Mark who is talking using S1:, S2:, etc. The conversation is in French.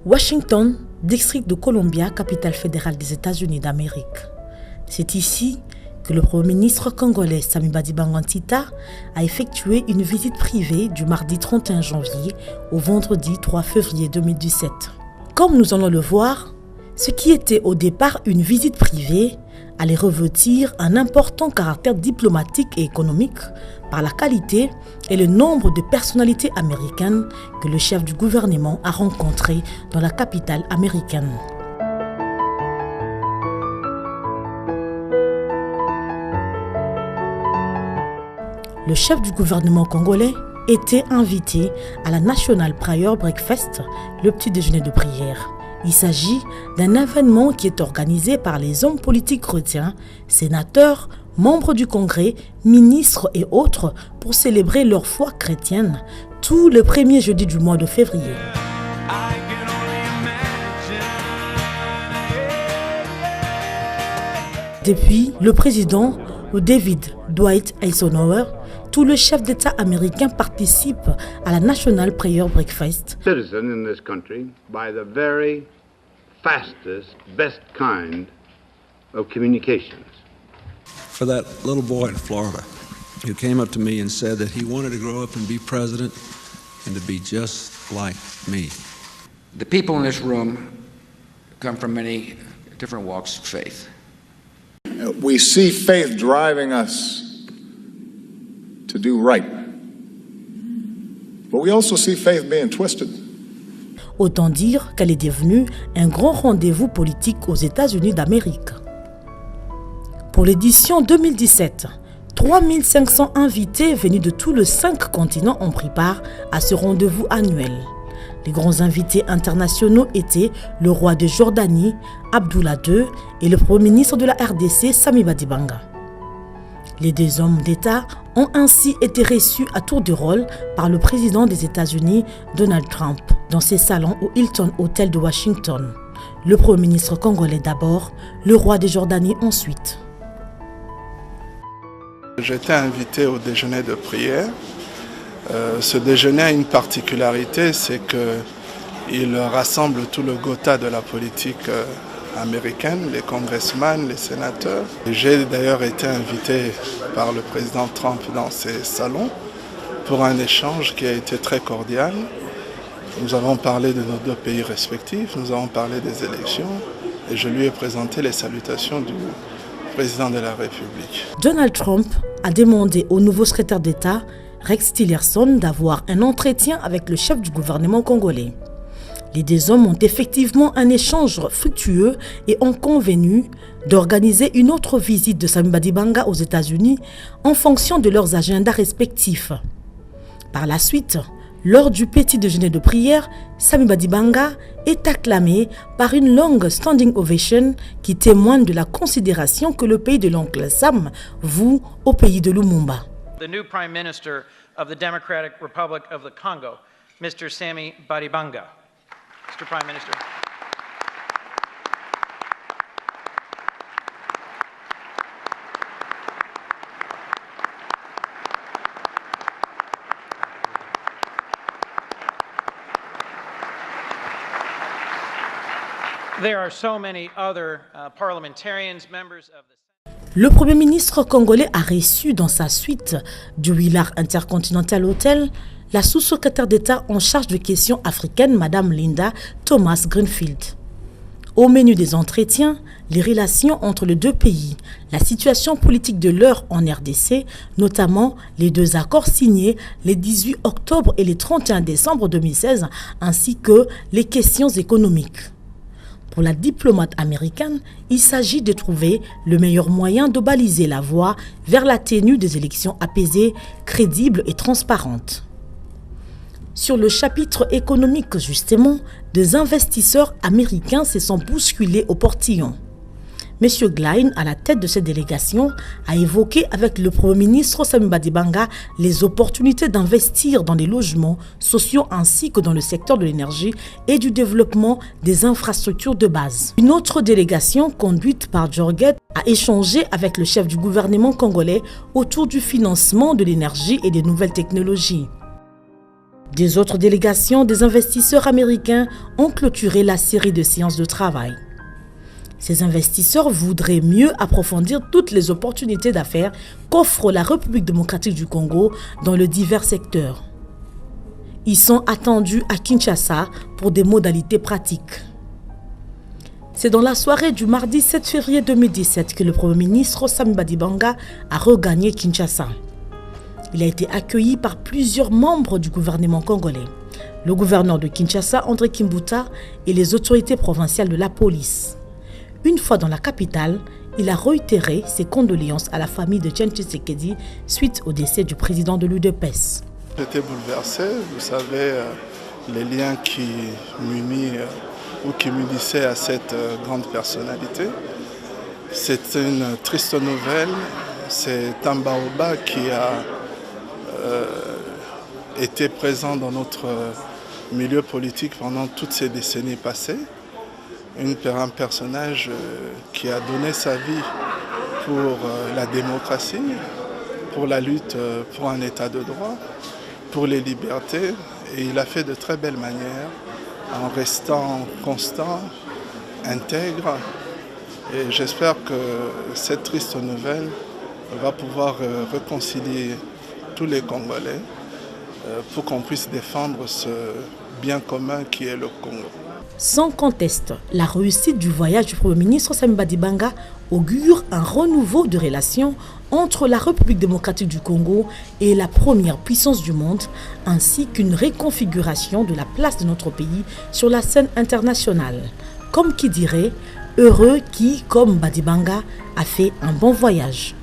S1: Washington, district de Columbia, capitale fédérale des États-Unis d'Amérique. C'est ici que le Premier ministre congolais Samy Badibanga Ntita a effectué une visite privée du mardi 31 janvier au vendredi 3 février 2017. Comme nous allons le voir, ce qui était au départ une visite privée allait revêtir un important caractère diplomatique et économique par la qualité et le nombre de personnalités américaines que le chef du gouvernement a rencontrées dans la capitale américaine. Le chef du gouvernement congolais était invité à la National Prayer Breakfast, le petit déjeuner de prière. Il s'agit d'un événement qui est organisé par les hommes politiques chrétiens, sénateurs, membres du Congrès, ministres et autres pour célébrer leur foi chrétienne tous les premiers jeudis du mois de février. Depuis le président David Dwight Eisenhower, tous les chefs d'État américains participent à la National Prayer Breakfast.
S2: Citizen in this country by the very fastest, best kind of communications.
S3: For that little boy in Florida who came up to me and said that he wanted to grow up and be president and to be just like me.
S4: The people in this room come from many different walks of faith.
S5: We see faith driving us to do right. But we also see faith being twisted.
S1: Autant dire qu'elle est devenue un grand rendez-vous politique aux États-Unis d'Amérique. Pour l'édition 2017, 3500 invités venus de tous les 5 continents ont pris part à ce rendez-vous annuel. Les grands invités internationaux étaient le roi de Jordanie, Abdullah II, et le premier ministre de la RDC, Samy Badibanga. Les deux hommes d'État ont ainsi été reçus à tour de rôle par le président des États-Unis, Donald Trump, dans ses salons au Hilton Hotel de Washington. Le Premier ministre congolais d'abord, le roi de Jordanie ensuite.
S6: J'ai été invité au déjeuner de prière. Ce déjeuner a une particularité, c'est qu'il rassemble tout le Gotha de la politique américaine, les congressmen, les sénateurs. J'ai d'ailleurs été invité par le président Trump dans ces salons pour un échange qui a été très cordial. Nous avons parlé de nos 2 pays respectifs, nous avons parlé des élections et je lui ai présenté les salutations du président de la République.
S1: Donald Trump a demandé au nouveau secrétaire d'État, Rex Tillerson, d'avoir un entretien avec le chef du gouvernement congolais. Les deux hommes ont effectivement un échange fructueux et ont convenu d'organiser une autre visite de Samy Badibanga aux États-Unis en fonction de leurs agendas respectifs. Par la suite, lors du petit déjeuner de prière, Samy Badibanga est acclamé par une longue standing ovation qui témoigne de la considération que le pays de l'oncle Sam voue au pays de Lumumba.
S7: The new Prime Minister of the Democratic Republic of the Congo, Mr. Samy Badibanga. Mr. Prime Minister. There are so many other parliamentarians, members of the...
S1: Le Premier ministre congolais a reçu dans sa suite du Willard Intercontinental Hotel la sous-secrétaire d'État en charge de questions africaines, Madame Linda Thomas Greenfield. Au menu des entretiens, les relations entre les 2 pays, la situation politique de l'heure en RDC, notamment les 2 accords signés les 18 octobre et les 31 décembre 2016, ainsi que les questions économiques. Pour la diplomate américaine, il s'agit de trouver le meilleur moyen de baliser la voie vers la tenue des élections apaisées, crédibles et transparentes. Sur le chapitre économique, justement, des investisseurs américains se sont bousculés au portillon. M. Glein, à la tête de cette délégation, a évoqué avec le Premier ministre Samy Badibanga les opportunités d'investir dans les logements sociaux ainsi que dans le secteur de l'énergie et du développement des infrastructures de base. Une autre délégation, conduite par Jorget, a échangé avec le chef du gouvernement congolais autour du financement de l'énergie et des nouvelles technologies. Des autres délégations des investisseurs américains ont clôturé la série de séances de travail. Ces investisseurs voudraient mieux approfondir toutes les opportunités d'affaires qu'offre la République démocratique du Congo dans les divers secteurs. Ils sont attendus à Kinshasa pour des modalités pratiques. C'est dans la soirée du mardi 7 février 2017 que le Premier ministre Samy Badibanga a regagné Kinshasa. Il a été accueilli par plusieurs membres du gouvernement congolais, le gouverneur de Kinshasa, André Kimbuta, et les autorités provinciales de la police. Une fois dans la capitale, il a réitéré ses condoléances à la famille de Etienne Tshisekedi suite au décès du président de l'UDPS.
S6: J'étais bouleversé, vous savez, les liens qui m'unissent ou qui m'unissaient à cette grande personnalité. C'est une triste nouvelle, c'est Tambaoba qui a été présent dans notre milieu politique pendant toutes ces décennies passées. Un personnage qui a donné sa vie pour la démocratie, pour la lutte pour un état de droit, pour les libertés, et il a fait de très belles manières en restant constant, intègre, et j'espère que cette triste nouvelle va pouvoir réconcilier tous les Congolais pour qu'on puisse défendre ce bien commun qui est le Congo.
S1: Sans conteste, la réussite du voyage du Premier ministre Samy Badibanga augure un renouveau de relations entre la République démocratique du Congo et la première puissance du monde, ainsi qu'une réconfiguration de la place de notre pays sur la scène internationale. Comme qui dirait, heureux qui, comme Badibanga, a fait un bon voyage.